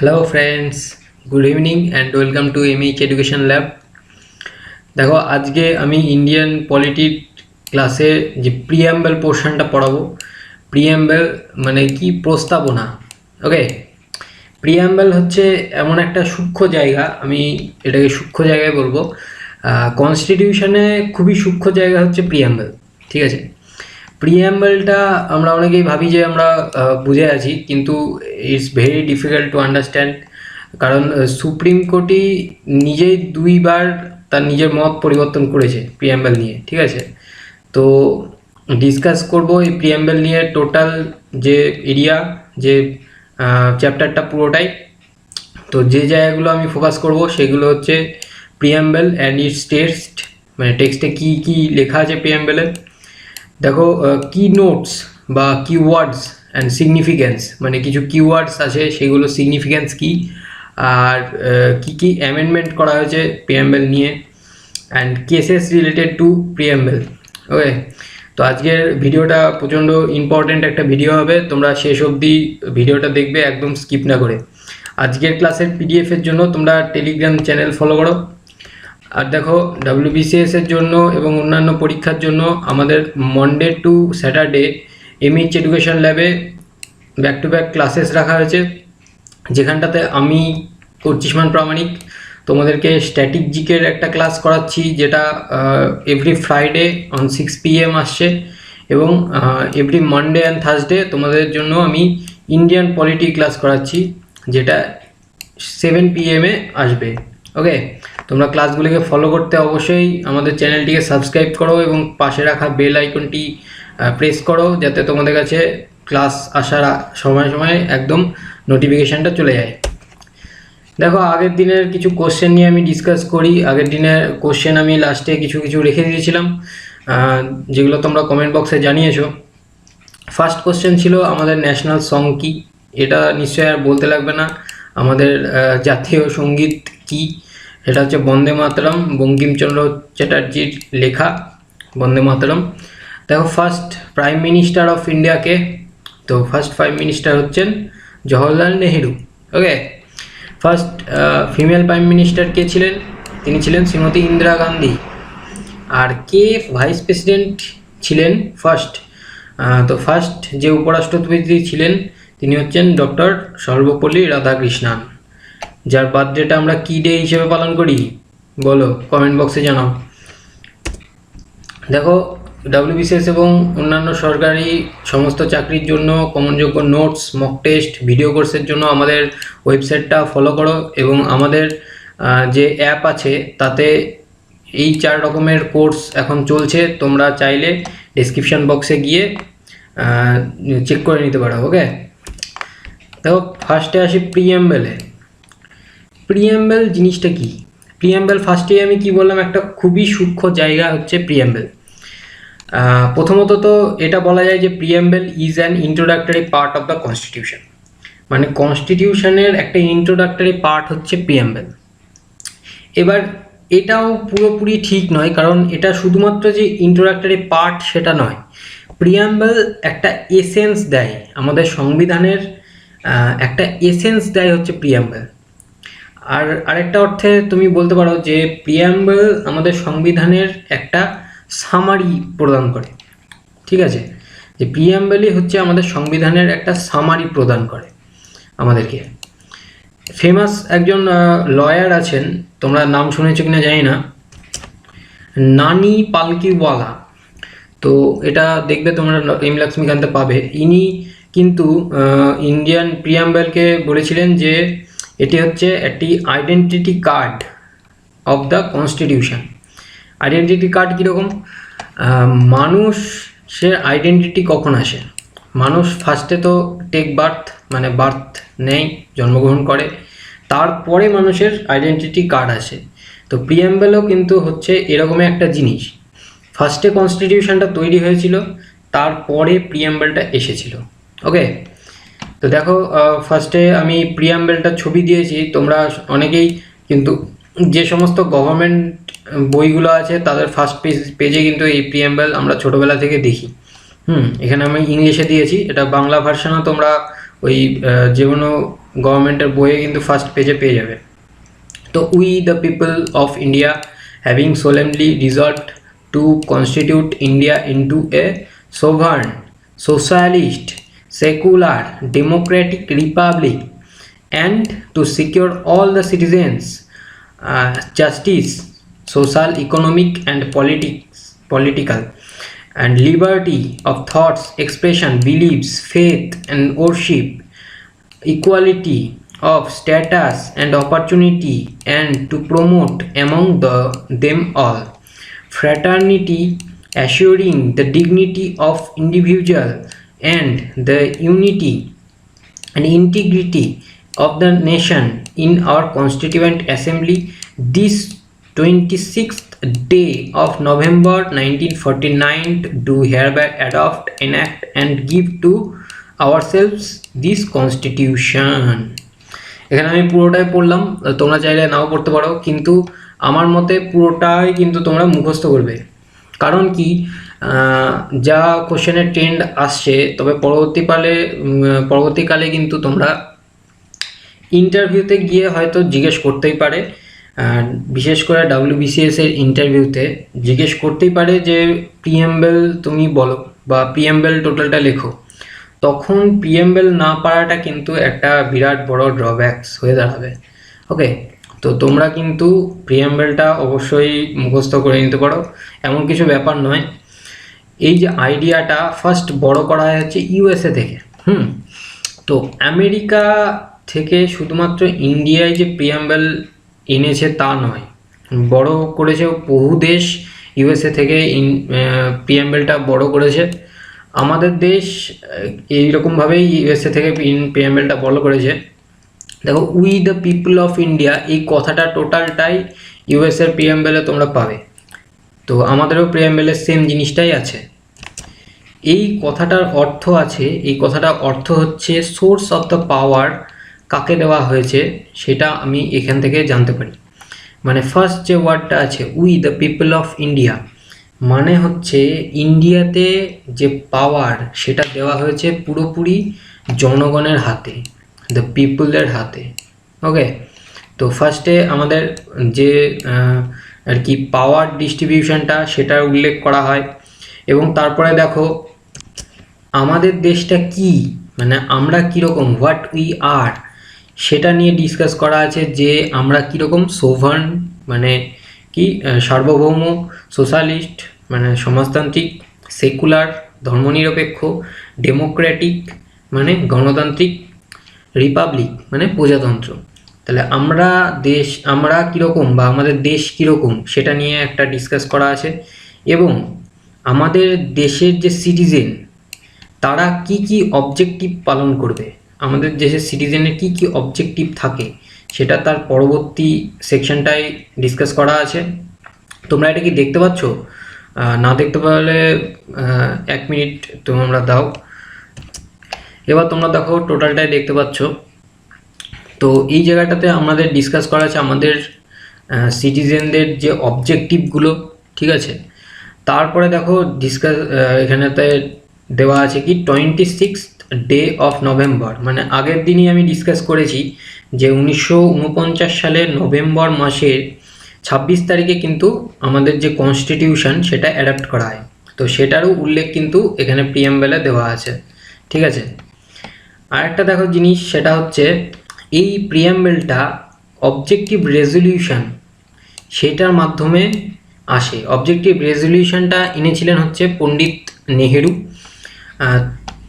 Hello friends, good evening and welcome to MH education lab. দেখো, আজকে আমি Indian পলিটির ক্লাসে যে প্রিঅ্যাম্বল পোর্শনটা পড়াবো। প্রিঅ্যাম্বল মানে কি? প্রস্তাবনা। ওকে, প্রিঅ্যাম্বল হচ্ছে এমন একটা সূক্ষ্ম জায়গা, আমি এটাকে সূক্ষ্ম জায়গায় বলবো। কনস্টিটিউশনে খুবই সূক্ষ্ম জায়গা হচ্ছে প্রিঅ্যাম্বল। ঠিক আছে, প্রিঅ্যাম্বলটা আমরা অনেকেই ভাবি যে আমরা বুঝে আছি, কিন্তু it's very difficult to understand. কারণ সুপ্রিম কোর্টই নিজেই দুইবার তার নিজের মত পরিবর্তন করেছে প্রিঅ্যাম্বল নিয়ে। ঠিক আছে, তো ডিসকাস করব এই প্রিঅ্যাম্বল নিয়ে টোটাল যে এরিয়া, যে চ্যাপ্টারটা পুরোটাই। তো যে জায়গাগুলো আমি ফোকাস করব সেগুলো হচ্ছে প্রিঅ্যাম্বল অ্যান্ড ইটস টেক্সট, মানে টেক্সটে কী কী লেখা আছে প্রিঅ্যাম্বলে। দেখো, কি নোটস বা কিওয়ার্ডস অ্যান্ড সিগনিফিক্যান্স, মানে কিছু কিওয়ার্ডস আছে সেগুলো সিগনিফিক্যান্স কি, আর কি কি অ্যামেন্ডমেন্ট করা হয়েছে প্রিঅ্যাম্বল নিয়ে, অ্যান্ড কেসেস রিলেটেড টু প্রিঅ্যাম্বল। ওকে, তো আজকের ভিডিওটা প্রচণ্ড ইম্পর্ট্যান্ট একটা ভিডিও হবে, তোমরা শেষ অবধি ভিডিওটা দেখবে, একদম স্কিপ না করে। আজকের ক্লাসের পিডিএফের জন্য তোমরা টেলিগ্রাম চ্যানেল ফলো করো। আর দেখো, WBCS এর জন্য এবং অন্যান্য পরীক্ষার জন্য আমাদের Monday to Saturday MH education ল্যাবে ব্যাক টু ব্যাক ক্লাসেস রাখা হয়েছে, যেখানটাতে আমি কর্চিষ্মান প্রামাণিক তোমাদেরকে স্ট্যাটিক জিকের একটা ক্লাস করাচ্ছি, যেটা এভরি ফ্রাইডে অন 6 PM আসছে, এবং এভরি মানডে অ্যান্ড থার্সডে তোমাদের জন্য আমি ইন্ডিয়ান পলিটি ক্লাস করাচ্ছি, যেটা 7 PM আসবে। ওকে, তোমরা ক্লাসগুলিকে ফলো করতে অবশ্যই আমাদের চ্যানেলটিকে সাবস্ক্রাইব করো এবং পাশে রাখা বেল আইকনটি প্রেস করো, যাতে তোমাদের কাছে ক্লাস আসার সময় সময় একদম নোটিফিকেশানটা চলে যায়। দেখো, আগের দিনের কিছু কোশ্চেন নিয়ে আমি ডিসকাস করি। আগের দিনের কোশ্চেন আমি লাস্টে কিছু কিছু রেখে দিয়েছিলাম, যেগুলো তোমরা কমেন্ট বক্সে জানিয়েছো। ফার্স্ট কোশ্চেন ছিল আমাদের ন্যাশনাল সং কি। এটা নিশ্চয়ই আর বলতে লাগবে না, আমাদের জাতীয় সঙ্গীত কি। এটা হচ্ছে বন্দে মাতরম, বঙ্কিমচন্দ্র চ্যাটার্জির লেখা বন্দে মাতরম। দেখো, ফার্স্ট প্রাইম মিনিস্টার অফ ইন্ডিয়াকে, তো ফার্স্ট প্রাইম মিনিস্টার হচ্ছেন জওহরলাল নেহেরু। ওকে, ফার্স্ট ফিমেল প্রাইম মিনিস্টার কে ছিলেন? তিনি ছিলেন শ্রীমতী ইন্দিরা গান্ধী। আর কে ভাইস প্রেসিডেন্ট ছিলেন ফার্স্ট? তো ফার্স্ট যে উপরাষ্ট্রপতি ছিলেন তিনি হচ্ছেন ডক্টর সর্বপল্লী রাধাকৃষ্ণান, যার বার্থডেটা আমরা কি ডে হিসেবে পালন করি বলো, কমেন্ট বক্সে জানাও। দেখো, WBCS এবং অন্যান্য সরকারি সমস্ত চাকরির জন্য কমনযোগ্য নোটস, মক টেস্ট, ভিডিও কোর্সের জন্য আমাদের ওয়েবসাইটটা ফলো করো, এবং আমাদের যে অ্যাপ আছে তাতে এই 4 রকমের কোর্স এখন চলছে, তোমরা চাইলে ডেসক্রিপশন বক্সে গিয়ে চেক করে নিতে পারো। ওকে, দেখো, ফার্স্টে আসি প্রিঅ্যাম্বলে। প্রিঅ্যাম্বল জিনিসটা কি? প্রিঅ্যাম্বল ফার্স্টেই আমি কি বললাম, একটা খুবই সূক্ষ্ম জায়গা হচ্ছে প্রিঅ্যাম্বল। প্রথমত তো এটা বলা যায় যে preamble is an introductory part of the constitution, মানে কনস্টিটিউশনের একটা ইন্ট্রোডাক্টরি পার্ট হচ্ছে প্রিঅ্যাম্বল। এবার এটাও পুরোপুরি ঠিক নয়, কারণ এটা শুধুমাত্র যে ইন্ট্রোডাক্টরি পার্ট সেটা নয়। প্রিঅ্যাম্বল একটা এসেন্স দেয়, আমাদের সংবিধানের একটা এসেন্স দেয় হচ্ছে প্রিঅ্যাম্বল। আর আরেকটা অর্থে তুমি বলতে পারো যে প্রিঅ্যাম্বল আমাদের সংবিধানের একটা সামারি প্রদান করে। ঠিক আছে, যে প্রিঅ্যাম্বলই হচ্ছে আমাদের সংবিধানের একটা সামারি প্রদান করে আমাদেরকে। ফেমাস একজন লয়ার আছেন, তোমরা নাম শুনেছো কিনা জানি না, নানি পালকিওয়ালা। তো এটা দেখবে তোমরা এম লক্ষ্মীকান্তে পাবে। ইনি কিন্তু ইন্ডিয়ান প্রিঅ্যাম্বলকে বলেছিলেন যে এটি হচ্ছে একটি identity card of the constitution. Identity card কীরকম? মানুষের আইডেন্টিটি কখন আসে? মানুষ ফার্স্টে তো টেক বার্থ, মানে বার্থ নেয়, জন্মগ্রহণ করে, তারপরে মানুষের আইডেন্টিটি কার্ড আসে। তো প্রিঅ্যাম্বলও কিন্তু হচ্ছে এরকমই একটা জিনিস। ফার্স্টে কনস্টিটিউশনটা তৈরি হয়েছিল, তারপরে প্রিঅ্যাম্বলটা এসেছিল। ওকে, তো দেখো, ফার্স্টে আমি প্রিঅ্যাম্বলটা ছবি দিয়েছি, তোমরা অনেকেই কিন্তু যে সমস্ত গভর্নমেন্ট বইগুলো আছে তাদের ফার্স্ট পেজে কিন্তু এই প্রিঅ্যাম্বল আমরা ছোটোবেলা থেকে দেখি। এখানে আমি ইংলিশে দিয়েছি, এটা বাংলা ভার্সানও তোমরা ওই যে কোনো গভর্নমেন্টের বইয়ে কিন্তু ফার্স্ট পেজে পেয়ে যাবে। তো we the people of India having solemnly resolved to constitute India into a sovereign socialist secular democratic republic and to secure all the citizens justice, social, economic and political and liberty of thoughts, expression, beliefs, faith and worship, equality of status and opportunity, and to promote among them all fraternity, assuring the dignity of individual and the unity and integrity of the nation in our constituent assembly this 26th day of November 1949 do hereby adopt, enact and give to ourselves this constitution. এখানে আমি পুরোটাই পড়লাম, তোমরা চাইলে নাও পড়তে পারো, কিন্তু আমার মতে পুরোটাই কিন্তু তোমরা মুখস্থ করবে। কারণ কি, যা কোশ্চেনের ট্রেন্ড আসছে, তবে পরবর্তীকালে কিন্তু তোমরা ইন্টারভিউতে গিয়ে হয়তো জিজ্ঞেস করতেই পারে, বিশেষ করে WBCS এর ইন্টারভিউতে জিজ্ঞেস করতেই পারে যে প্রিএমবেল তুমি বলো বা প্রিএমবেল টোটালটা লেখো। তখন প্রিএমবেল না পারাটা কিন্তু একটা বিরাট বড় ড্রব্যাকস হয়ে দাঁড়াবে। ওকে, তো তোমরা কিন্তু প্রিএমবেলটা অবশ্যই মুখস্থ করে নিতে পারো, এমন কিছু ব্যাপার নয়। এই যে আইডিয়াটা ফার্স্ট বড় করা হয়েছে USA থেকে। তো আমেরিকা থেকে শুধুমাত্র ইন্ডিয়ায় যে প্রিএমবেল এনেছে তা নয়, বড় করেছে বহু দেশ USA থেকে প্রিএমবেলটা বড় করেছে। আমাদের দেশ এইরকমভাবেই USA থেকে প্রিএমবেলটা বড় করেছে। দেখো, we the people of India, এই কথাটা টোটালটাই US এর প্রিএমবেলে তোমরা পাবে। তো আমাদেরও প্রিএমবেলের সেম জিনিসটাই আছে। এই কথাটার অর্থ আছে, এই কথাটার অর্থ হচ্ছে সোর্স অফ দ্য পাওয়ার কাকে দেওয়া হয়েছে সেটা আমি এখান থেকে জানতে পারি। মানে ফার্স্ট যে ওয়ার্ডটা আছে we the people of India, মানে হচ্ছে ইন্ডিয়াতে যে পাওয়ার সেটা দেওয়া হয়েছে পুরোপুরি জনগণের হাতে, দ্য পিপলের হাতে। ওকে, তো ফার্স্টে আমাদের যে আর কি পাওয়ার ডিস্ট্রিবিউশনটা সেটার উল্লেখ করা হয়, এবং তারপরে দেখো আমাদের দেশটা কি, মানে আমরা কীরকম, হোয়াট উই আর, সেটা নিয়ে ডিসকাস করা আছে যে আমরা কীরকম সোভার্ন মানে কি সার্বভৌম, সোশ্যালিস্ট মানে সমাজতান্ত্রিক, সেকুলার ধর্মনিরপেক্ষ, ডেমোক্রেটিক মানে গণতান্ত্রিক, রিপাবলিক মানে প্রজাতন্ত্র। তাহলে আমরা কীরকম বা আমাদের দেশ কীরকম সেটা নিয়ে একটা ডিসকাস করা আছে, এবং আমাদের দেশের যে সিটিজেন তারা কি কি অবজেক্টিভ পালন করবে, আমাদের দেশের সিটিজেনের কি কি অবজেক্টিভ থাকে সেটা তার পরবর্তী সেকশনটায় ডিসকাস করা আছে। তোমরা এটা কি দেখতে পাচ্ছ? না দেখতে পারলে 1 মিনিট তোমরা দাও। এবার তোমরা দেখো টোটালটাই দেখতে পাচ্ছ। তো এই জায়গাটাতে আমাদের ডিসকাস করা আছে আমাদের সিটিজেনদের যে অবজেক্টিভগুলো, ঠিক আছে। তারপরে দেখো এখানেতে দেওয়া আছে কি 26th ডে অফ নভেম্বর, মানে আগের দিনই আমি ডিসকাস করেছি যে 1949 সালের নভেম্বর মাসের 26 তারিখে কিন্তু আমাদের যে কনস্টিটিউশন সেটা অ্যাডাপ্ট করা হয়। তো সেটারও উল্লেখ কিন্তু এখানে প্রিএমবেলে দেওয়া আছে, ঠিক আছে। আরেকটা দেখো জিনিস, সেটা হচ্ছে এই প্রিএমবেলটা অবজেক্টিভ রেজলিউশন সেটার মাধ্যমে আসে। অবজেক্টিভ রেজলিউশনটা এনেছিলেন হচ্ছে পণ্ডিত নেহেরু,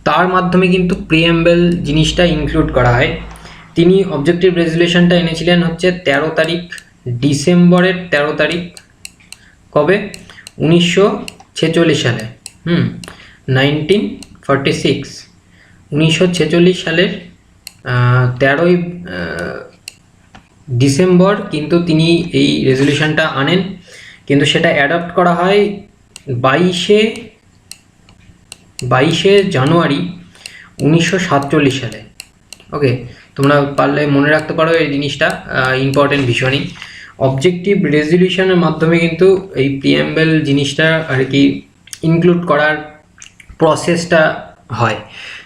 তার মাধ্যমে কিন্তু প্রিএমবেল জিনিসটা ইনক্লুড করা হয়। তিনি অবজেক্টিভ রেজলিউশনটা এনেছিলেন হচ্ছে 13 তারিখ, ডিসেম্বরের 13 তারিখ, কবে? 1946 সালে, 1946 সালের 13ই ডিসেম্বর কিন্তু তিনি এই রেজলিউশনটা আনেন, কিন্তু সেটা অ্যাডপ্ট করা হয় 22শে জানুয়ারি 1947 সালে। ওকে, তোমরা পারলে মনে রাখতে পারো এই জিনিসটা, ইম্পর্টেন্ট ভীষণই। অবজেক্টিভ রেজলিউশনের মাধ্যমে কিন্তু এই প্রিএমবেল জিনিসটা আর কি ইনক্লুড করার প্রসেসটা হয়।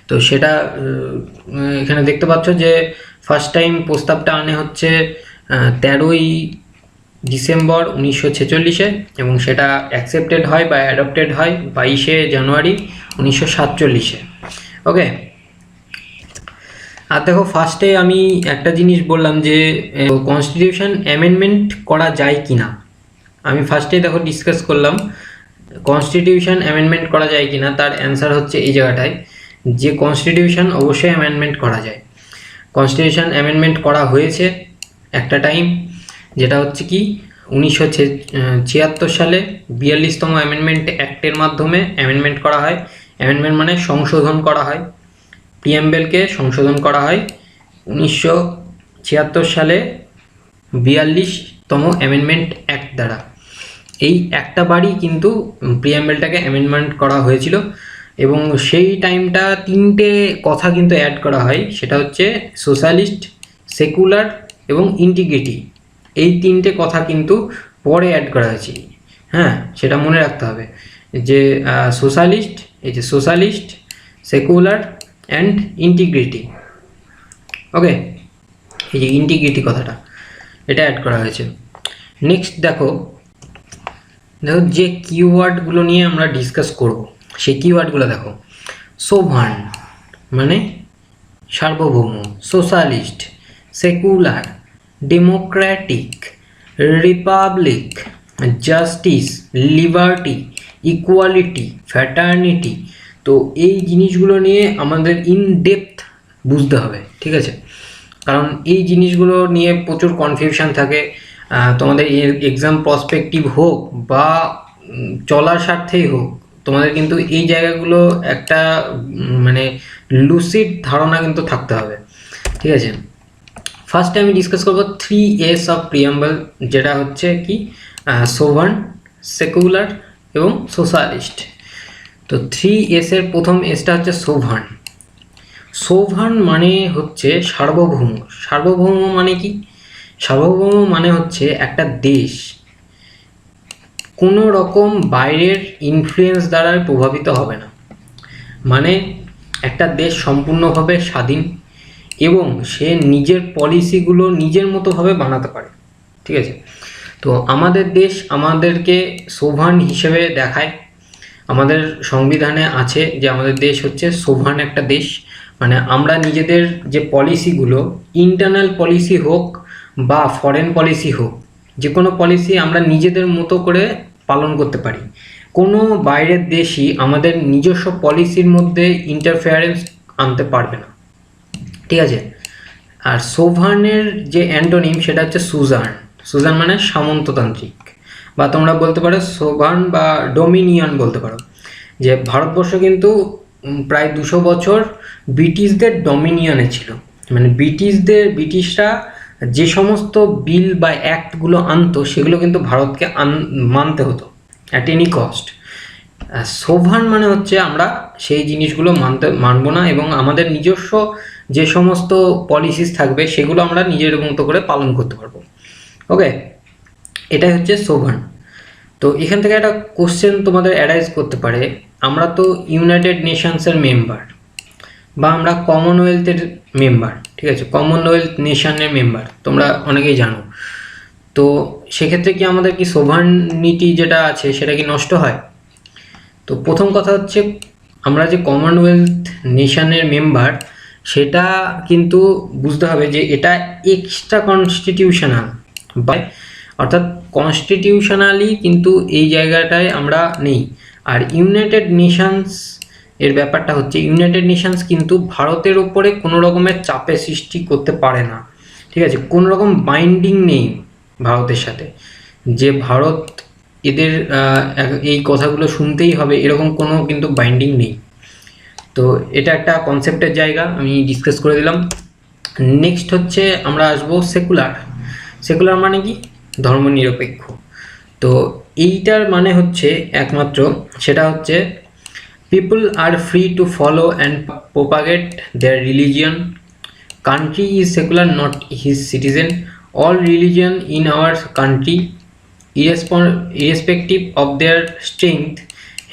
তো সেটা এখানে দেখতে পাচ্ছ যে ফার্স্ট টাইম প্রস্তাবটা আনে হচ্ছে 13ই ডিসেম্বর 1946-এ এবং সেটা অ্যাকসেপ্টেড হয় বা অ্যাডপ্টেড হয় 22শে জানুয়ারি 1947-এ। ওকে, আর দেখো ফার্স্টে আমি একটা জিনিস বললাম যে কনস্টিটিউশন অ্যামেন্ডমেন্ট করা যায় কি না। আমি ফার্স্টেই দেখো ডিসকাস করলাম কনস্টিটিউশন অ্যামেন্ডমেন্ট করা যায় কি না, তার অ্যান্সার হচ্ছে এই জায়গাটায় যে কনস্টিটিউশন অবশ্যই অ্যামেন্ডমেন্ট করা যায়। কনস্টিটিউশন অ্যামেন্ডমেন্ট করা হয়েছে একটা টাইম, যেটা হচ্ছে কি 1976 সালে 42তম অ্যামেন্ডমেন্ট অ্যাক্টের মাধ্যমে অ্যামেন্ডমেন্ট করা হয়। অ্যামেন্ডমেন্ট মানে সংশোধন করা হয়, প্রিএমবেলকে সংশোধন করা হয় 1976 সালে 42তম অ্যামেন্ডমেন্ট অ্যাক্ট দ্বারা। এই একটা বারই কিন্তু প্রিএমবেলটাকে অ্যামেন্ডমেন্ট করা হয়েছিল এবং সেই টাইমটা তিনটে কথা কিন্তু অ্যাড করা হয়, সেটা হচ্ছে সোশ্যালিস্ট, সেকুলার এবং ইন্টিগ্রিটি। এই তিনটে কথা কিন্তু পরে অ্যাড করা হয়েছে, হ্যাঁ সেটা মনে রাখতে হবে যে সোশ্যালিস্ট, এই যে সোশ্যালিস্ট, সেকুলার অ্যান্ড ইন্টিগ্রিটি। ওকে, এই যে ইন্টিগ্রিটি কথাটা এটা অ্যাড করা হয়েছে। নেক্সট দেখো যে কিওয়ার্ডগুলো নিয়ে আমরা ডিসকাস করব সেই কিওয়ার্ডগুলো দেখো। সোভার্ন মানে সার্বভৌম, socialist, secular, Democratic, Republic, justice, liberty, equality, fraternity. তো এই জিনিসগুলো নিয়ে আমাদের ইন ডেপথ বুঝতে হবে, ঠিক আছে? কারণ এই জিনিসগুলো নিয়ে প্রচুর কনফিউশন থাকে। তোমাদের এক্সাম প্রসপেক্টিভ হোক বা চলার স্বার্থেই হোক, তোমাদের কিন্তু এই জায়গাগুলো একটা মানে লুসিড ধারণা কিন্তু থাকতে হবে, ঠিক আছে? ফার্স্টে আমি ডিসকাস করবো 3 A's অফ প্রিয়াম্বল, যেটা হচ্ছে কি সোভার্ন, সেকুলার এবং সোশ্যালিস্ট। তো 3 A's এর প্রথম এসটা হচ্ছে সোভার্ন। সোভার্ন মানে হচ্ছে সার্বভৌম। সার্বভৌম মানে কি? সার্বভৌম মানে হচ্ছে একটা দেশ কোনো রকম বাইরের ইনফ্লুয়েন্স দ্বারা প্রভাবিত হবে না, মানে একটা দেশ সম্পূর্ণভাবে স্বাধীন এবং সে নিজের পলিসিগুলো নিজের মতোভাবে বানাতে পারে, ঠিক আছে? তো আমাদের দেশ আমাদেরকে সোভার্ন হিসেবে দেখায়। আমাদের সংবিধানে আছে যে আমাদের দেশ হচ্ছে সোভার্ন একটা দেশ, মানে আমরা নিজেদের যে পলিসিগুলো, ইন্টারনাল পলিসি হোক বা ফরেন পলিসি হোক, যে কোনো পলিসি আমরা নিজেদের মতো করে পালন করতে পারি। কোনো বাইরের দেশই আমাদের নিজস্ব পলিসির মধ্যে ইন্টারফেয়ারেন্স আনতে পারবে না, ঠিক আছে? আর সোভার্নের যে অ্যান্টোনিম সেটা হচ্ছে সুজার্ন। সুজার্ন মানে সামন্ততান্ত্রিক, বা তোমরা বলতে পারো সোভার্ন বা ডোমিনিয়ন বলতে পারো। যে ভারতবর্ষ কিন্তু প্রায় 200 বছর ব্রিটিশদের ডমিনিয়নে ছিল, মানে ব্রিটিশরা যে সমস্ত বিল বা অ্যাক্টগুলো আনতো সেগুলো কিন্তু ভারতকে মানতে হতো অ্যাট এনি কস্ট। সোভার্ন মানে হচ্ছে আমরা সেই জিনিসগুলো মানবো না এবং আমাদের নিজস্ব যে সমস্ত পলিসিস থাকবে সেগুলো আমরা নিজের মতো করে পালন করতে পারবো। ওকে, এটাই হচ্ছে সোভার্ন। তো এখান থেকে একটা কোশ্চেন তোমাদের অ্যারাইজ করতে পারে, আমরা তো ইউনাইটেড নেশনসের মেম্বার বা আমরা কমনওয়েলথের মেম্বার, ঠিক আছে? কমনওয়েলথ নেশনের মেম্বার তোমরা অনেকেই জানো। তো সেক্ষেত্রে কি আমাদের কি সোভার্নিটি যেটা আছে সেটা কি নষ্ট হয়? তো প্রথম কথা হচ্ছে আমরা যে কমনওয়েলথ নেশনের মেম্বার সেটা কিন্তু বুঝতে হবে যে এটা এক্সট্রা কনস্টিটিউশনাল, বা অর্থাৎ কনস্টিটিউশনালি কিন্তু এই জায়গাটায় আমরা নেই। আর ইউনাইটেড নেশনস এর ব্যাপারটা হচ্ছে ইউনাইটেড নেশনস কিন্তু ভারতের ওপরে কোনো রকমের চাপের সৃষ্টি করতে পারে না, ঠিক আছে? কোনো রকম বাইন্ডিং নেই ভারতের সাথে যে ভারত এদের এই কথাগুলো শুনতেই হবে, এরকম কোনো কিন্তু বাইন্ডিং নেই। তো এটা একটা কনসেপ্টের জায়গা, আমি ডিসকাস করে দিলাম। নেক্সট হচ্ছে আমরা আসবো সেকুলার। সেকুলার মানে কি? ধর্মনিরপেক্ষ। তো এইটার মানে হচ্ছে একমাত্র সেটা হচ্ছে people are free to follow and propagate their religion, country is secular not his citizen, all religion in our country irrespective of their strength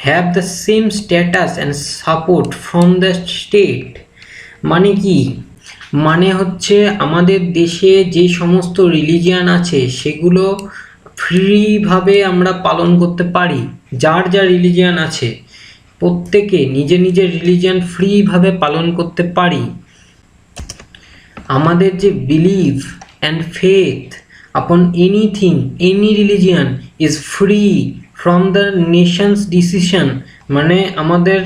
have the same status and support from the state. মানে কি? মানে হচ্ছে আমাদের দেশে যে সমস্ত religion আছে সেগুলো ফ্রিভাবে আমরা পালন করতে পারি। যার যা রিলিজিয়ান আছে প্রত্যেকে নিজের নিজের রিলিজিয়ান ফ্রিভাবে পালন করতে পারি। আমাদের যে বিলিভ অ্যান্ড ফেথ আপন anything, any religion is free from the Nations decision. মানে আমাদের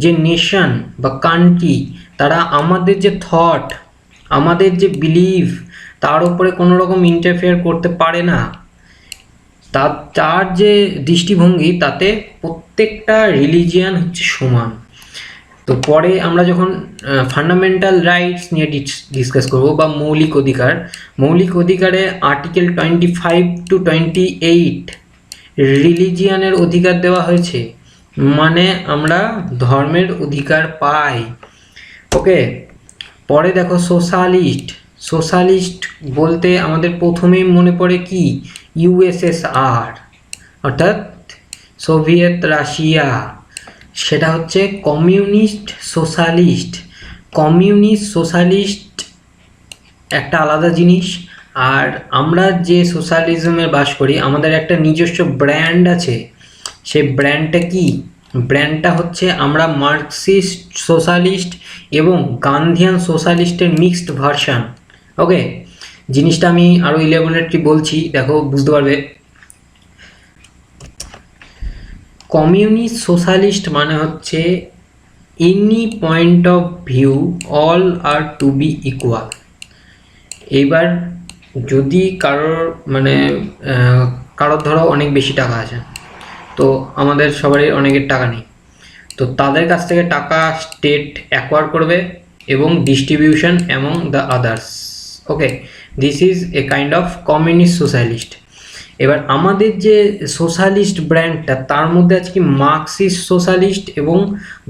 যে নেশন বা কান্ট্রি, তারা আমাদের যে থট, আমাদের যে বিলিভ, তার উপরে কোনো রকম ইন্টারফেয়ার করতে পারে না। তার যে দৃষ্টিভঙ্গি, তাতে প্রত্যেকটা রিলিজিয়ান হচ্ছে সমান। তো পরে আমরা যখন ফান্ডামেন্টাল রাইটস নিয়ে ডিসকাস করব বা মৌলিক অধিকার, মৌলিক অধিকারে আর্টিকেল 25 to 28 রিলিজিয়ানের অধিকার দেওয়া হয়েছে। মানে আমরা ধর্মের অধিকার পাই। ওকে, পরে দেখো সোশ্যালিস্ট। সোশ্যালিস্ট বলতে আমাদের প্রথমেই মনে পড়ে কি? ইউএসএসআর, অর্থাৎ সোভিয়েত রাশিয়া। সেটা হচ্ছে কমিউনিস্ট সোশ্যালিস্ট। কমিউনিস্ট সোশ্যালিস্ট একটা আলাদা জিনিস। আর আমরা যে সোশ্যালিজমে বাস করি, আমাদের একটা নিজস্ব ব্র্যান্ড আছে। সেই ব্র্যান্ডটা কি? ব্র্যান্ডটা হচ্ছে আমরা মার্কসিস্ট সোশ্যালিস্ট এবং গান্ধিয়ান সোশ্যালিস্টের মিক্সড ভার্সান। ওকে, জিনিসটা আমি আরও ইলেবোরেটলি বলছি, দেখো বুঝতে পারবে। কমিউনিস্ট সোশ্যালিস্ট মানে হচ্ছে any point of view all are to be equal. এইবার যদি কারোর ধরো অনেক বেশি টাকা আছে, তো আমাদের সবারই অনেকের টাকা নেই, তো তাদের কাছ থেকে টাকা স্টেট অ্যাকোয়ার করবে এবং distribution among the others. Okay, this is a kind of communist socialist. এবার আমাদের যে সোশ্যালিস্ট ব্র্যান্ডটা, তার মধ্যে আছে কি মার্কসিস্ট সোশ্যালিস্ট এবং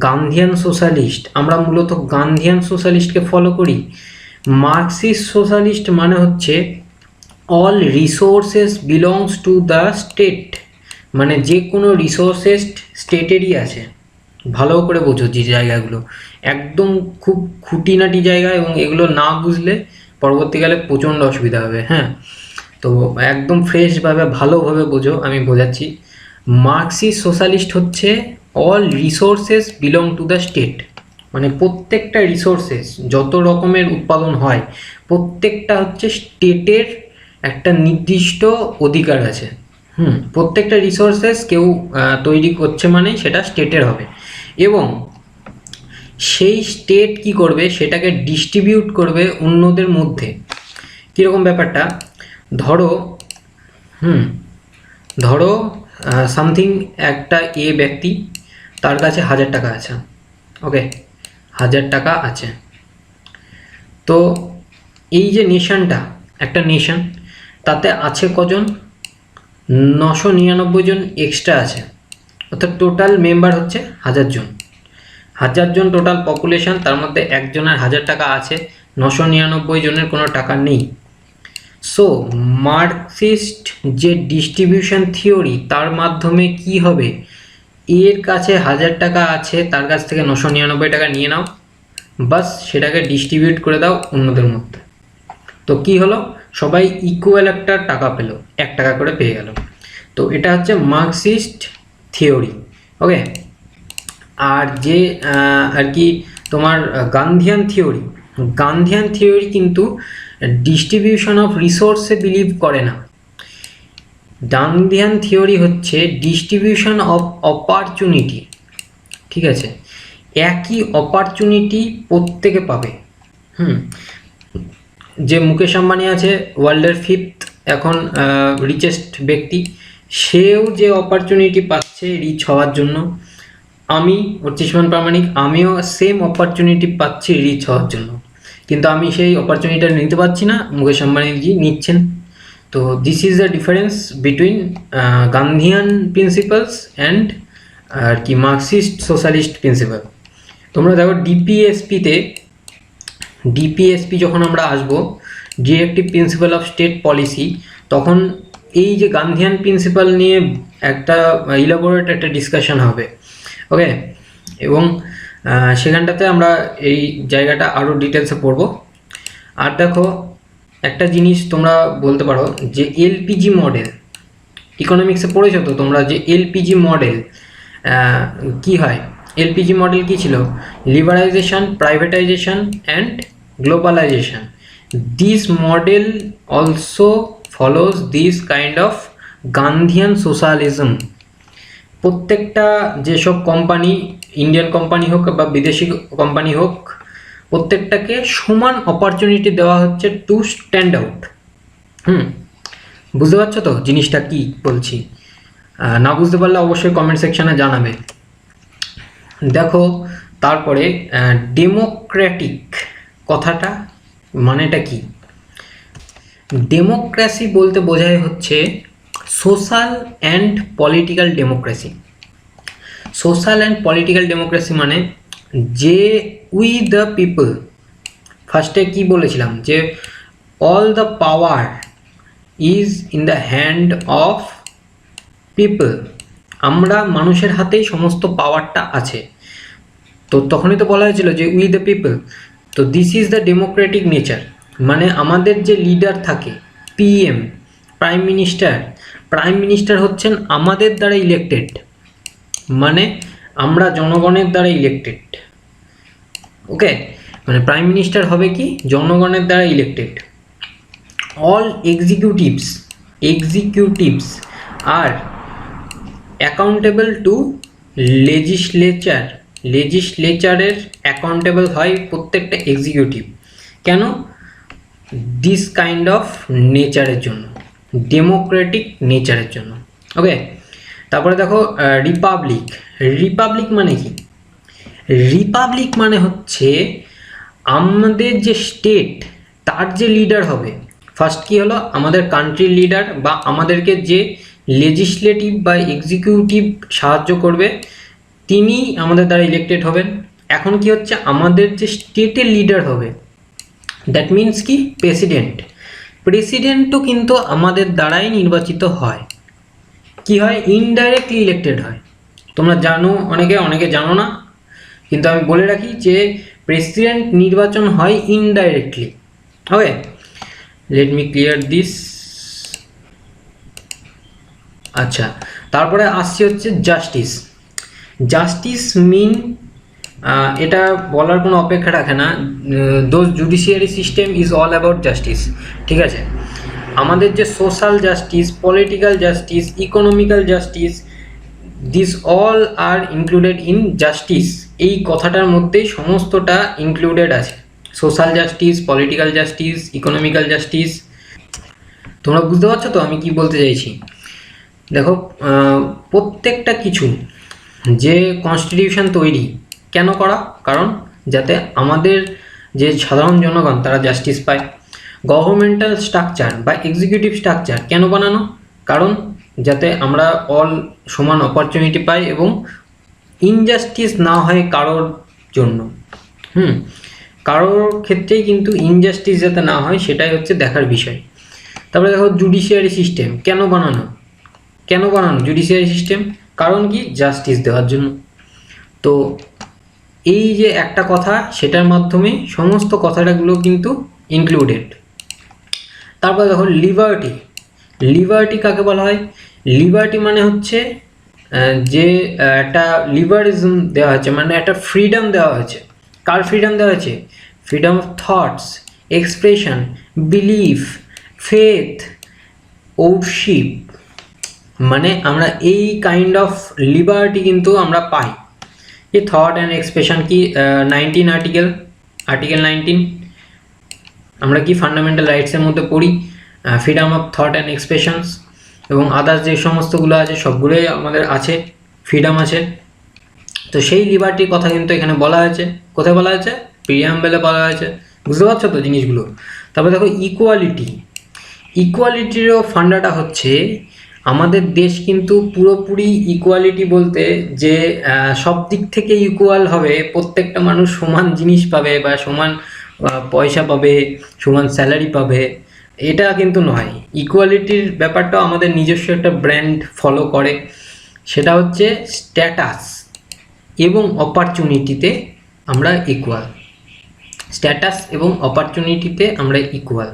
গান্ধিয়ান সোশ্যালিস্ট। আমরা মূলত গান্ধিয়ান সোশ্যালিস্টকে ফলো করি। মার্কসিস্ট সোশ্যালিস্ট মানে হচ্ছে all resources belongs to the state. মানে যে কোনো রিসোর্সেস স্টেটেরই আছে। ভালো করে বোঝো যে জায়গাগুলো একদম খুব খুঁটিনাটি জায়গা, এবং এগুলো না বুঝলে পরবর্তীকালে প্রচণ্ড অসুবিধা হবে। হ্যাঁ, তো একদম ফ্রেশভাবে ভালোভাবে বোঝো, আমি বোঝাচ্ছি। মার্কসিস্ট সোশ্যালিস্ট হচ্ছে all resources belong to the state. মানে প্রত্যেকটা রিসোর্সেস, যত রকমের উৎপাদন হয়, প্রত্যেকটা হচ্ছে স্টেটের একটা নির্দিষ্ট অধিকার আছে। প্রত্যেকটা রিসোর্সেস কেউ তৈরি করছে মানে সেটা স্টেটের হবে, এবং সেই স্টেট কি করবে, সেটাকে ডিস্ট্রিবিউট করবে অন্যদের মধ্যে। কীরকম ব্যাপারটা? ধরো সামথিং একটা ব্যক্তি, তার কাছে 1000 টাকা আছে। ওকে, 1000 টাকা আছে। তো এই যে নেশনটা, একটা নেশন, তাতে আছে কজন? 999 জন এক্সট্রা আছে। অর্থাৎ টোটাল মেম্বার হচ্ছে 1000 জন। 1000 জন টোটাল পপুলেশন, তার মধ্যে একজনের 1000 টাকা আছে, 999 জনের কোনো টাকা নেই। সো মার্কসিস্ট যে ডিস্ট্রিবিউশন থিওরি, তার মাধ্যমে কি হবে? এর কাছে 1000 টাকা আছে, তার কাছ থেকে 999 টাকা নিয়ে নাও, বাস সেটাকে ডিস্ট্রিবিউট করে দাও অন্যদের মধ্যে। তো কি হলো? সবাই ইকুয়াল একটা টাকা পেলো, 1 টাকা করে পেয়ে গেল। তো এটা হচ্ছে মার্কসিস্ট থিওরি। ওকে, আর যে আর কি তোমার গান্ধিয়ান থিওরি কিন্তু ডিস্ট্রিবিউশন অফ রিসোর্সে বিলিভ করে না। গান্ধিয়ান থিওরি হচ্ছে ডিস্ট্রিবিউশন অফ অপরচুনিটি। ঠিক আছে, একই অপরচুনিটি প্রত্যেকে পাবে। যে মুকেশ আম্বানি আছে, ওয়ার্ল্ডের 5th এখন রিচেস্ট ব্যক্তি, সেও যে অপরচুনিটি পাচ্ছে রিচ হওয়ার জন্য, আমি অর্চিষ্মান প্রামাণিক, আমিও সেম অপরচুনিটি পাচ্ছি রিচ হওয়ার জন্য, কিন্তু আমি সেই অপরচুনিটিটা নিতে পারছি না, মুকেশ আম্বানিজি নিচ্ছেন। তো this is the difference between Gandhian principles and আর কি মার্কসিস্ট সোশ্যালিস্ট প্রিন্সিপাল। তোমরা দেখো ডিপিএসপি যখন আমরা আসবো, directive principal of state policy, তখন এই যে গান্ধিয়ান প্রিন্সিপাল নিয়ে একটা ইলাবোরেট একটা ডিসকাশন হবে। ওকে, এবং সেখানটাতে আমরা এই জায়গাটা আরও ডিটেলসে পড়বো। আর দেখো একটা জিনিস তোমরা বলতে পারো যে এলপিজি মডেল, ইকোনমিক্সে পড়েছো তো তোমরা যে এলপিজি মডেল কি হয়, এলপিজি মডেল কি ছিল, liberalisation, privatisation and globalisation. This model also follows this kind of Gandhian socialism. প্রত্যেকটা যেসব কোম্পানি, ইন্ডিয়ান কোম্পানি হোক বা বিদেশি কোম্পানি হোক, প্রত্যেকটাকে সমান অপরচুনিটি দেওয়া হচ্ছে টু স্ট্যান্ড আউট। বুঝতে পারছো তো জিনিসটা কি বলছি? না বুঝতে পারলে অবশ্যই কমেন্ট সেকশানে জানাবে। দেখো তারপরে ডেমোক্রেটিক কথাটা মানেটা কি? ডেমোক্রেসি বলতে বোঝায় হচ্ছে social and political democracy. Social and political democracy মানে যে উই দ্য পিপল, ফার্স্টে কি বলেছিলাম যে all the power is in the hand of people, আমরা মানুষের হাতেই সমস্ত পাওয়ারটা আছে। তো তখনই তো বলা হয়েছিল যে উই দ্য পিপল। তো this is the Democratic nature, মানে আমাদের যে লিডার থাকে PM, prime minister, prime minister হচ্ছেন আমাদের দ্বারা ইলেক্টেড, মানে আমরা জনগণের দ্বারা ইলেক্টেড। ওকে, মানে প্রাইম মিনিস্টার হবে কি জনগণের দ্বারা elected. All executives are accountable to legislature, লেজিসলেচারের অ্যাকাউন্টেবল হয় প্রত্যেকটা এক্সিকিউটিভ। কেন? দিস কাইন্ড অফ নেচারের জন্য, ডেমোক্রেটিক নেচারের জন্য। ওকে, তারপরে দেখো রিপাবলিক। রিপাবলিক মানে কি? রিপাবলিক মানে হচ্ছে আমাদের যে স্টেট তার যে লিডার হবে, ফার্স্ট কি হলো আমাদের কান্ট্রির লিডার বা আমাদেরকে যে লেজিসলেটিভ বা এক্সিকিউটিভ সাহায্য করবে তিনি আমাদের দ্বারা ইলেক্টেড হবেন। এখন কি হচ্ছে আমাদের যে স্টেটের লিডার হবে, দ্যাট মিনস কি প্রেসিডেন্ট, প্রেসিডেন্টও কিন্তু আমাদের দ্বারাই নির্বাচিত হয়। কি হয়? ইনডাইরেক্টলি ইলেক্টেড হয়। তোমরা জানো, অনেকে জানো না, কিন্তু আমি বলে রাখি যে প্রেসিডেন্ট নির্বাচন হয় indirectly. Okay, let me clear this. আচ্ছা, তারপরে আসছে হচ্ছে জাস্টিস। জাস্টিস মিন, এটা বলার কোনো অপেক্ষা রাখে না, those judiciary system is all about justice. ঠিক আছে, আমাদের যে social justice, political justice, economical justice, this all are included in justice. এই কথাটার মধ্যেই সমস্তটা ইনক্লুডেড আছে, social justice, political justice, economical justice. তোমরা বুঝতে পারছো তো আমি কি বলতে চাইছি? দেখো প্রত্যেকটা কিছু যে কনস্টিটিউশন তৈরি কেন করা? কারণ যাতে আমাদের যে সাধারণ জনগণ তারা জাস্টিস পায়। গভর্নমেন্টাল স্ট্রাকচার বা এক্সিকিউটিভ স্ট্রাকচার কেন বানানো? কারণ যাতে আমরা অল সমান অপরচুনিটি পাই এবং ইনজাস্টিস না হয় কারোর জন্য। কারোর ক্ষেত্রেই কিন্তু ইনজাস্টিস যাতে না হয় সেটাই হচ্ছে দেখার বিষয়। তারপরে দেখো জুডিশিয়ারি সিস্টেম কেন বানানো? জুডিশিয়ারি সিস্টেম কারণ কি? জাস্টিস দেওয়ার জন্য। তো এই যে একটা কথা, সেটার মাধ্যমে সমস্ত কথাটাগুলো কিন্তু ইনক্লুডেড। তারপর দেখো লিবার্টি। লিবার্টি কাকে বলা হয়? লিবার্টি মানে হচ্ছে যে একটা লিবারিজম দেওয়া হয়েছে, মানে একটা ফ্রিডম দেওয়া হয়েছে। কার ফ্রিডম দেওয়া হয়েছে? Freedom of thoughts, expression, belief, faith, worship. মানে আমরা এই কাইন্ড অফ লিবার্টি কিন্তু আমরা পাই। এই থট অ্যান্ড এক্সপ্রেশন কি 19 আর্টিকেল 19 আমরা কি ফান্ডামেন্টাল রাইটসের মধ্যে পড়ি, freedom of thought and expressions এবং আদার্স যে সমস্তগুলো আছে সবগুলোই আমাদের আছে, ফ্রিডম আছে। তো সেই লিবার্টির কথা কিন্তু এখানে বলা হয়েছে। কোথায় বলা হয়েছে? প্রিয়াম্বেলে বলা হয়েছে। বুঝতে পারছো তো জিনিসগুলো? তারপরে দেখো ইকুয়ালিটি। ইকুয়ালিটিরও ফান্ডাটা হচ্ছে আমাদের দেশ কিন্তু পুরোপুরি ইকুয়ালিটি বলতে যে সব দিক থেকে ইকুয়াল হবে, প্রত্যেকটা মানুষ সমান জিনিস পাবে বা সমান পয়সা পাবে, সমান স্যালারি পাবে, এটা কিন্তু নয়। ইকুয়ালিটির ব্যাপারটাও আমাদের নিজস্ব একটা ব্র্যান্ড ফলো করে, সেটা হচ্ছে স্ট্যাটাস। এবং অপরচুনিটিতে আমরা ইকুয়াল, স্ট্যাটাস এবং অপরচুনিটিতে আমরা ইকুয়াল,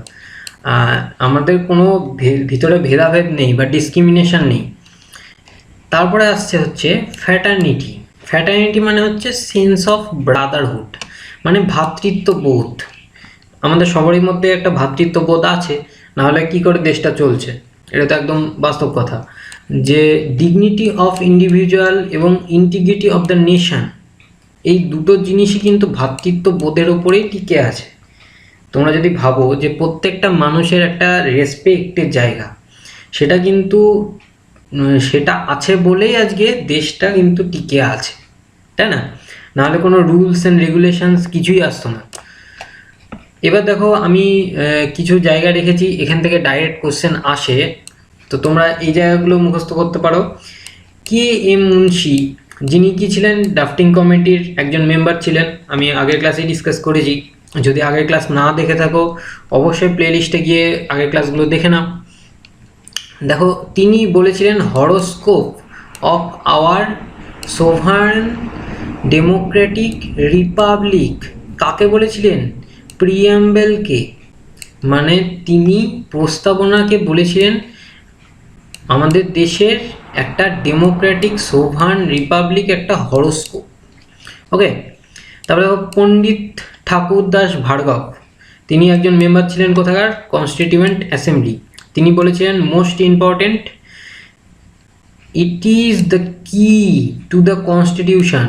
আমাদের কোনো ভিতরে ভেদাভেদ নেই বা ডিসক্রিমিনেশন নেই। তারপরে আসছে হচ্ছে ফ্র্যাটার্নিটি। ফ্র্যাটার্নিটি মানে হচ্ছে সেন্স অফ ব্রাদারহুড, মানে ভ্রাতৃত্ববোধ। আমাদের সবারই মধ্যে একটা ভ্রাতৃত্ববোধ আছে, নাহলে কি করে দেশটা চলছে, এটা তো একদম বাস্তব কথা। যে ডিগনিটি অফ ইন্ডিভিজুয়াল এবং ইন্টিগ্রিটি অফ দ্য নেশন, এই দুটো জিনিসই কিন্তু ভ্রাতৃত্ববোধের ওপরেই টিকে আছে। তোমরা যদি ভাবো যে প্রত্যেকটা মানুষের একটা রেসপেক্টের জায়গা, সেটা কিন্তু সেটা আছে বলেই আজকে দেশটা কিন্তু টিকে আছে, তাই না? নাহলে কোনো রুলস অ্যান্ড রেগুলেশনস কিছুই আসতো না। এবার দেখো আমি কিছু জায়গা রেখেছি, এখান থেকে ডাইরেক্ট কোশ্চেন আসে, তো তোমরা এই জায়গাগুলো মুখস্থ করতে পারো। কে এম মুন্সি, যিনি কি ছিলেন, ড্রাফটিং কমিটির একজন মেম্বার ছিলেন। আমি আগের ক্লাসে ডিসকাস করেছি, যদি আগের ক্লাস না দেখে থাকো অবশ্যই প্লেলিস্টে গিয়ে আগের ক্লাসগুলো দেখে নাও। দেখো তিনি বলেছিলেন horoscope of our sovereign Democratic Republic. কাকে বলেছিলেন? প্রিয়াম্বেলকে, মানে তিনি প্রস্তাবনাকে বলেছিলেন আমাদের দেশের একটা ডেমোক্রেটিক সোভারেন রিপাবলিক একটা হরোস্কোপ। ওকে, তারপরে পণ্ডিত ঠাকুর দাস ভার্গব, তিনি একজন মেম্বার ছিলেন কোথাকার? Constituent assembly. তিনি বলেছিলেন most important, it is the কি টু দ্য কনস্টিটিউশন।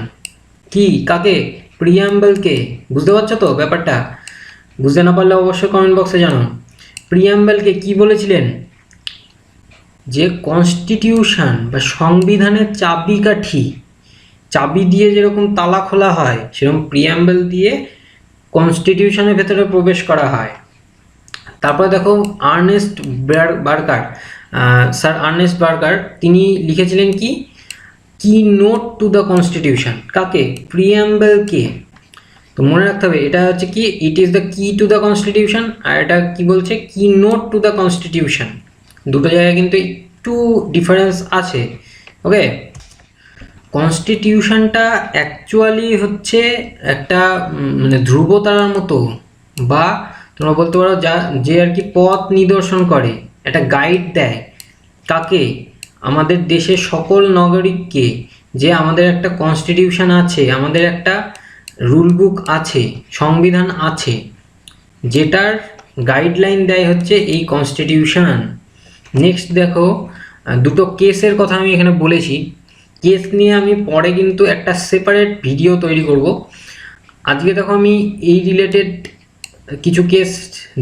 কি, কাকে? প্রিয়াম্বলকে। বুঝতে পারছো তো ব্যাপারটা? বুঝতে না পারলে অবশ্যই কমেন্ট বক্সে জানাও। প্রিয়াম্বলকে কি বলেছিলেন? যে কনস্টিটিউশন বা সংবিধানের চাবিকাঠি, চাবি দিয়ে যেরকম তালা খোলা হয়, সেরকম প্রিয়াম্বল দিয়ে কনস্টিটিউশনের ভেতরে প্রবেশ করা হয়। তারপরে দেখো Ernest Barker, sir Ernest Barker, তিনি লিখেছিলেন কি কি নোট টু দ্য কনস্টিটিউশন। কাকে? প্রিয়াম্বলকে। তো মনে রাখতে হবে এটা হচ্ছে কি, ইট ইজ দ্য কি টু দ্য কনস্টিটিউশন, আর এটা কি বলছে, কি নোট টু দ্য কনস্টিটিউশন। দুটো জায়গায় কিন্তু একটু ডিফারেন্স আছে। ওকে, কনস্টিটিউশনটা অ্যাকচুয়ালি হচ্ছে একটা মানে ধ্রুবতারার মতো, বা তোমরা বলতে পারো যা যে আর কি পথ নিদর্শন করে, একটা গাইড দেয়। কাকে? আমাদের দেশের সকল নাগরিককে, যে আমাদের একটা কনস্টিটিউশন আছে, আমাদের একটা রুল বুক আছে, সংবিধান আছে, যেটার গাইডলাইন দেয় হচ্ছে এই কনস্টিটিউশন। নেক্সট দেখো দুটো কেসের কথা আমি এখানে বলেছি, কেস নিয়ে আমি পরে কিন্তু একটা সেপারেট ভিডিও তৈরি করব। আজকে দেখো আমি এই রিলেটেড কিছু কেস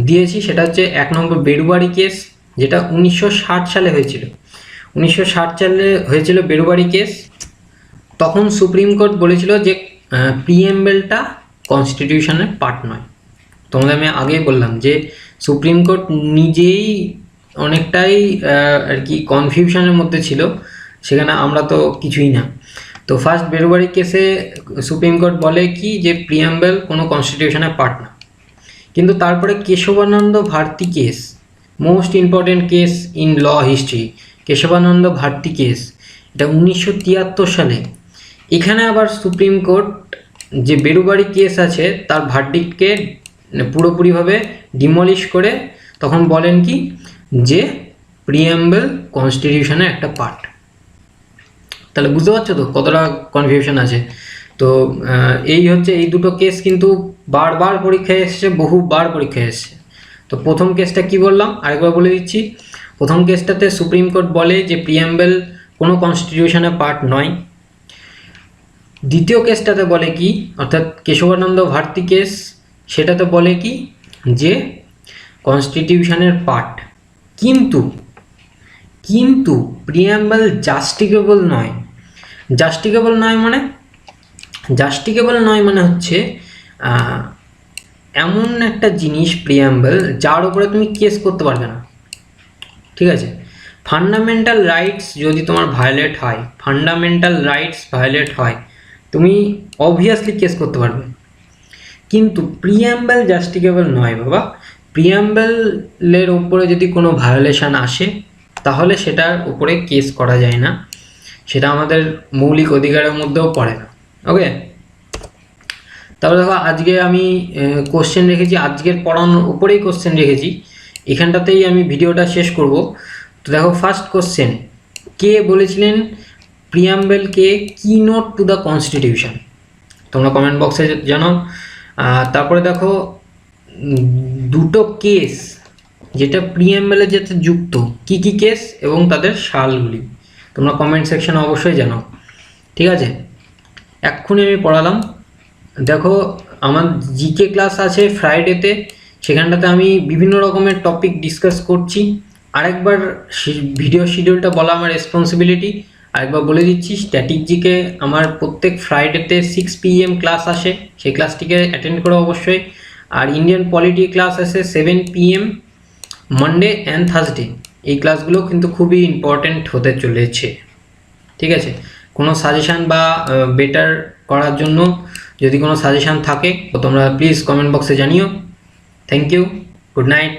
দিয়েছি, সেটা হচ্ছে 1 নম্বর বেড়ুবাড়ি কেস, যেটা 1960 সালে হয়েছিল। 1960 সালে হয়েছিল বেড়ুবাড়ি কেস। তখন সুপ্রিম কোর্ট বলেছিল যে প্রিএমবেলটা কনস্টিটিউশনের পার্ট নয়। তোমাদের আমি আগেই বললাম যে সুপ্রিম কোর্ট নিজেই অনেকটাই আর কি কনফিউশনের মধ্যে ছিল, সেখানে আমরা তো কিছুই না। তো ফার্স্ট বেড়ুবাড়ি কেসে সুপ্রিম কোর্ট বলে কি যে প্রিয়াম্বেল কোনো কনস্টিটিউশনের পার্ট না। কিন্তু তারপরে Kesavananda Bharati case, most important case in law history, Kesavananda Bharati case, এটা 1973 সালে। এখানে আবার সুপ্রিম কোর্ট যে বেড়ুবাড়ি কেস আছে তার ভার্ডিক্টকে পুরোপুরিভাবে ডিমলিশ করে তখন বলেন কি যে প্রিয়াম্বেল কনস্টিটিউশনের একটা পার্ট। তাহলে বুঝতে পারছো তো কতটা কনফিউশন আছে। তো এই হচ্ছে এই দুটো কেস কিন্তু বারবার পরীক্ষায় এসছে, বহুবার পরীক্ষায় এসছে। তো প্রথম কেসটা কি বললাম আরেকবার বলে দিচ্ছি। প্রথম কেসটাতে সুপ্রিম কোর্ট বলে যে প্রিয়াম্বেল কোনো কনস্টিটিউশনের পার্ট নয়। দ্বিতীয় কেসটাতে বলে কি, অর্থাৎ কেশবানন্দ ভারতী কেস, সেটাতে বলে কি যে কনস্টিটিউশনের পার্ট, কিন্তু কিন্তু প্রিয়াম্বেল জাস্টিকেবল নয়। জাস্টিকেবল নয় মানে, জাস্টিকেবল নয় মানে হচ্ছে এমন একটা জিনিস প্রিয়াম্বেল যার উপরে তুমি কেস করতে পারবে না। ঠিক আছে, ফান্ডামেন্টাল রাইটস যদি তোমার ভায়োলেট হয়, ফান্ডামেন্টাল রাইটস ভায়োলেট হয়, তুমি অবভিয়াসলি কেস করতে পারবে। কিন্তু প্রিয়াম্বেল জাস্টিকেবল নয় বাবা। প্রিয়াম্বেলের উপরে যদি কোনো ভায়োলেশন আসে তাহলে সেটার উপরে কেস করা যায় না, সেটা আমাদের মৌলিক অধিকারের মধ্যেও পড়ে না। ওকে, তারপরে দেখো আজকে আমি কোশ্চেন রেখেছি, আজকের পড়ানোর উপরেই কোশ্চেন রেখেছি, এখানটাতেই আমি ভিডিওটা শেষ করব। তো দেখো ফার্স্ট কোশ্চেন, কে বলেছিলেন প্রিয়াম্বেলকে কি নোট টু দ্য কনস্টিটিউশন? তোমরা কমেন্ট বক্সে জানাও। তারপরে দেখো দুটো কেস যেটা প্রিয়াম্বেলের সাথে যুক্ত, কি কি কেস এবং তাদের সালগুলি তোমরা কমেন্ট সেকশনে অবশ্যই জানাও, ঠিক আছে? এক্ষুনি আমি পড়ালাম। দেখো আমার জিকে ক্লাস আছে ফ্রাইডেতে, সেখানটাতে আমি বিভিন্ন রকমের টপিক ডিসকাস করছি। আরেকবার ভিডিও শিডিউলটা বলা আমার রেসপন্সিবিলিটি, আরেকবার বলে দিচ্ছি, স্ট্যাটিক জিকে আমার প্রত্যেক ফ্রাইডেতে 6 PM ক্লাস আসে, সেই ক্লাসটিকে অ্যাটেন্ড করো অবশ্যই। আর ইন্ডিয়ান পলিটি ক্লাস আসে 7 PM মানডে অ্যান্ড থার্সডে। এই ক্লাসগুলো কিন্তু খুবই ইম্পর্ট্যান্ট হতে চলেছে, ঠিক আছে? কোনো সাজেশান বা বেটার করার জন্য যদি কোনো সাজেশান থাকে তো তোমরা প্লিজ কমেন্ট বক্সে জানিও। Thank you, good night.